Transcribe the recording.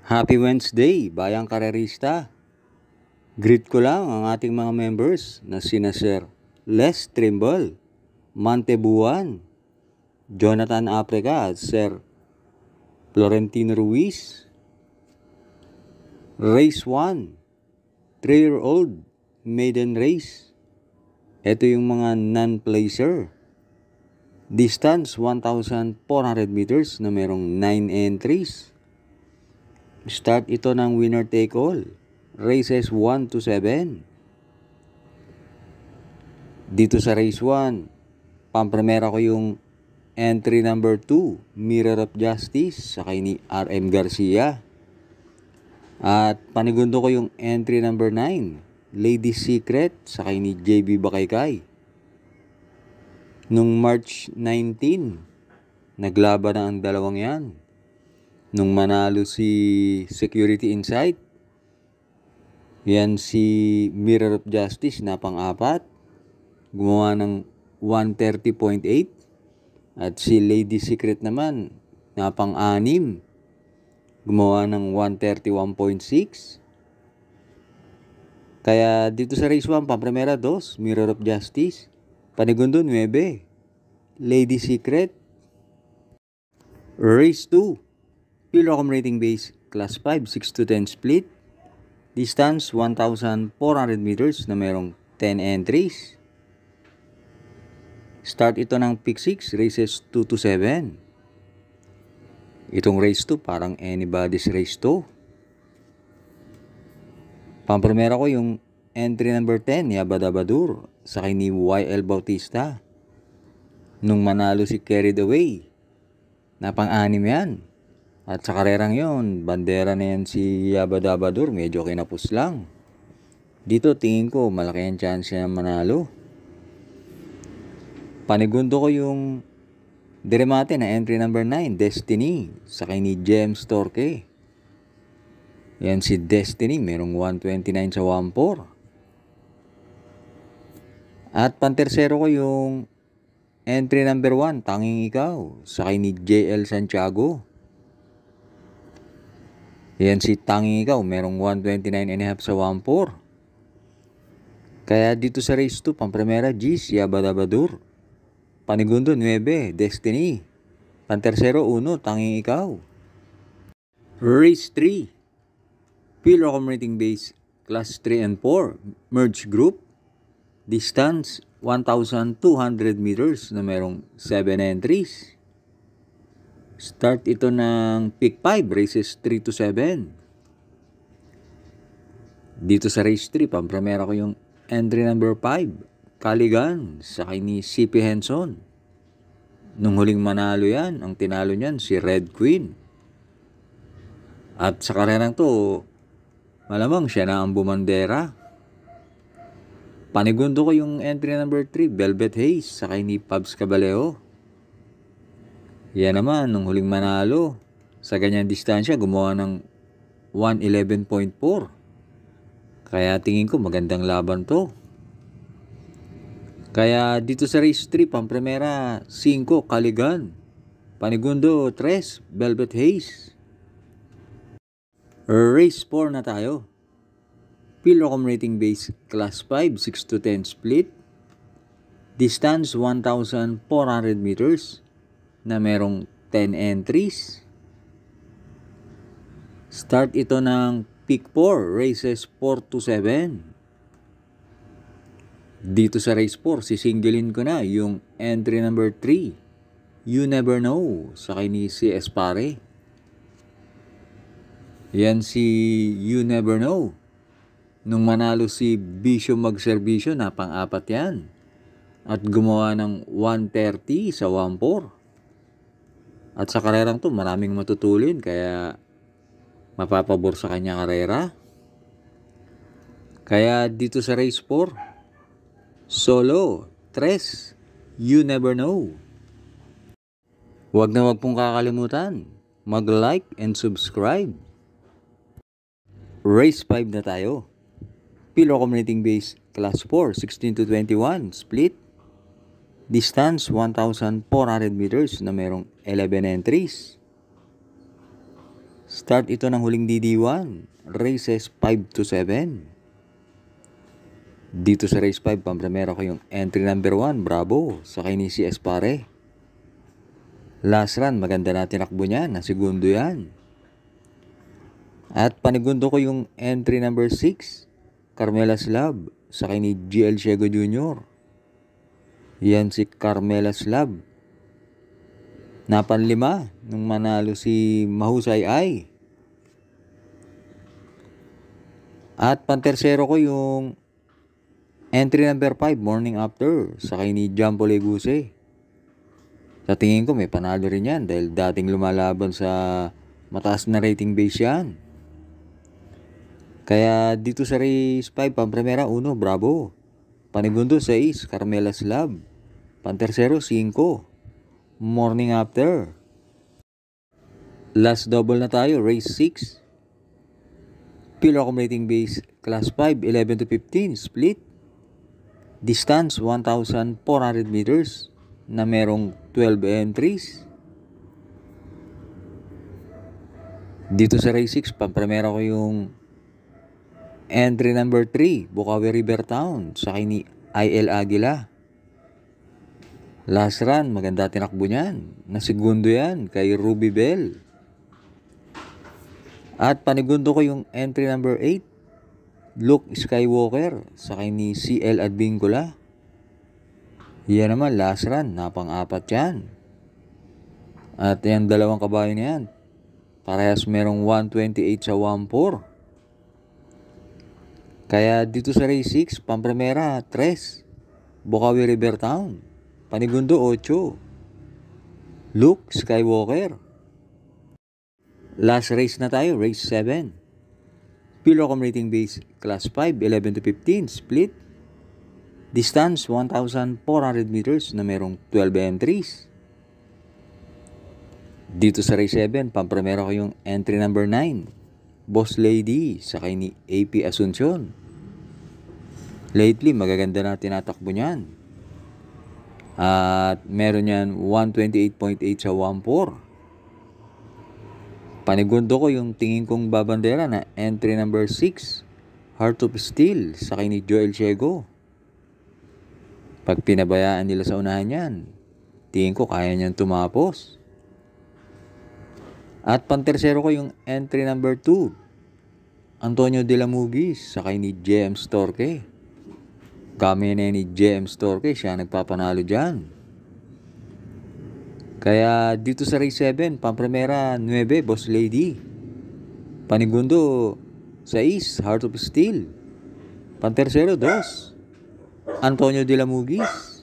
Happy Wednesday, bayang karerista. Greet ko lang ang ating mga members na sina Sir Les Trimble, Mantebuan, Jonathan Africa at Sir Florentino Ruiz. Race 1, 3-year-old maiden race. Ito yung mga non-placer. Distance 1,400 meters na merong 9 entries. Start ito ng winner take all. Races 1 to 7. Dito sa race 1, pampremera ko yung entry number 2, Mirror of Justice, sakay ni RM Garcia. At panigundo ko yung entry number 9, Lady's Secret, sakay ni JB Bakaykay. Nung March 19, naglaban na ang dalawang yan. Nung manalo si Security Insight, yan si Mirror of Justice na pang-4, gumawa ng 130.8. At si Lady Secret naman na pang-6, gumawa ng 131.6. Kaya dito sa race 1, pampremera 2, Mirror of Justice. Panigundo 9, Lady Secret. Race 2, Pilocom rating base, class 5, 6 to 10 split. Distance 1,400 meters na merong 10 entries. Start ito ng pick 6, races 2 to 7. Itong race 2 parang anybody's race 2. Pampremera ko yung entry number 10, Yabadabadur, sakay ni YL Bautista. Nung manalo si Carried Away, na pang-6 yan. At sa karerang yon, bandera na yan si Yabadabadur, medyo kinapos lang. Dito tingin ko malaki ang chance na manalo. Panigundo ko yung diremate na entry number 9, Destiny, sakay ni James Torque. Yan si Destiny, merong 129 sa 1-4. At pantersero ko yung entry number 1, Tanging Ikaw, sakay ni JL Santiago. Yan si Tanging Ikaw, merong 129.5 sa 1-4. Kaya dito sa race 2, pampremera G's, Yabadabadur. Panigundo 9, Destiny. Pantersero 1, Tanging Ikaw. Race 3, Pilocom rating base, class 3 and 4, merge group. Distance 1,200 meters na merong 7 entries. Start ito ng pick 5, races 3 to 7. Dito sa race 3, pampremera ko yung entry number 5, Caligan, sakay ni CP Henson. Nung huling manalo yan, ang tinalo niyan si Red Queen. At sa karerang to, malamang siya na ang bumandera. Panigundo ko yung entry number 3, Velvet Haze, sakay ni Pabs Caballero. Yan naman, nung huling manalo, sa ganyang distansya, gumawa ng 111.4. Kaya tingin ko magandang laban to. Kaya dito sa race 3, pampremera 5, Caligan. Panigundo 3, Velvet Haze. Race 4 na tayo. Pilocom rating base, class 5, 6 to 10 split. Distance 1,400 meters na merong 10 entries. Start ito ng pick 4, races 4 to 7. Dito sa race 4, sisingilin ko na yung entry number 3, You Never Know, sakay ni CS Pare. Yan si You Never Know. Nung manalo si Bisyo Magserbisyo, na pang-4 yan. At gumawa ng 130 sa 1-4. At sa karerang to, maraming matutulin, kaya mapapabor sa kanya karera. Kaya dito sa race 4, Solo 3, You Never Know. Huwag na huwag pong kakalimutan, mag-like and subscribe. Race 5 na tayo. Pilocom rating base, class 4, 16 to 21, split. Distance 1,400 meters na merong 11 entries. Start ito ng huling DD1, races 5 to 7. Dito sa race 5, pampremera ko yung entry number 1, Bravo, sa kay ni si Espare. Last run, maganda na tinakbo niya, na segundo yan. At panigundo ko yung entry number 6, Carmela Slab, sa kay ni GL Ciego Jr. Yan si Carmela Slab. Napanlima nung manalo si Mahusay Ay. At pantersero ko yung entry number 5, Morning After, sa kay ni Jumbo Leguse. Sa tingin ko may panalo rin yan dahil dating lumalaban sa mataas na rating base yan. Kaya dito sa race 5, pampremera 1, Bravo. Panigundo 6, Carmela Slab. Pantersero 5, Morning After. Last double na tayo, race 6. Pillar accumulating base, class 5, 11 to 15, split. Distance, 1,400 meters na merong 12 entries. Dito sa race 6, pampremera ko yung entry number 3, Bukawi River Town, sa kay ni IL Aguila. Last run, maganda tinakbo niyan. Na segundo yan, kay Ruby Bell. At panigundo ko yung entry number 8, Luke Skywalker, sa kay ni CL Advincula. Yan naman, last run, napang-apat yan. At yan, dalawang kabayo na yan. Parehas merong 128 sa 1.4. Kaya dito sa race 6, pampremera 3, Bukawi River Town. Panigundo 8, Luke Skywalker. Last race na tayo, race 7. Pillar accumulating base, class 5, 11 to 15, split. Distance, 1,400 meters na merong 12 entries. Dito sa race 7, pampremera ko yung entry number 9, Boss Lady, sa kay ni AP Asuncion. Lately, magaganda na tinatakbo niyan. At meron yan 128.8 sa 1.4. Panigundo ko yung tingin kong babandera na entry number 6, Heart of Steel, sa kay ni Joel Ciego. Pag pinabayaan nila sa unahan yan, tingin ko kaya niyan tumapos. At pantersero ko yung entry number 2, Antonio de la Mugis, sa kay ni JM Storke. Kami na ni JM Storke, siya nagpapanalo dyan. Kaya dito sa race 7, pampremera 9, Boss Lady. Panigundo 6, Heart of Steel. Pantersero 2, Antonio de la Mugis.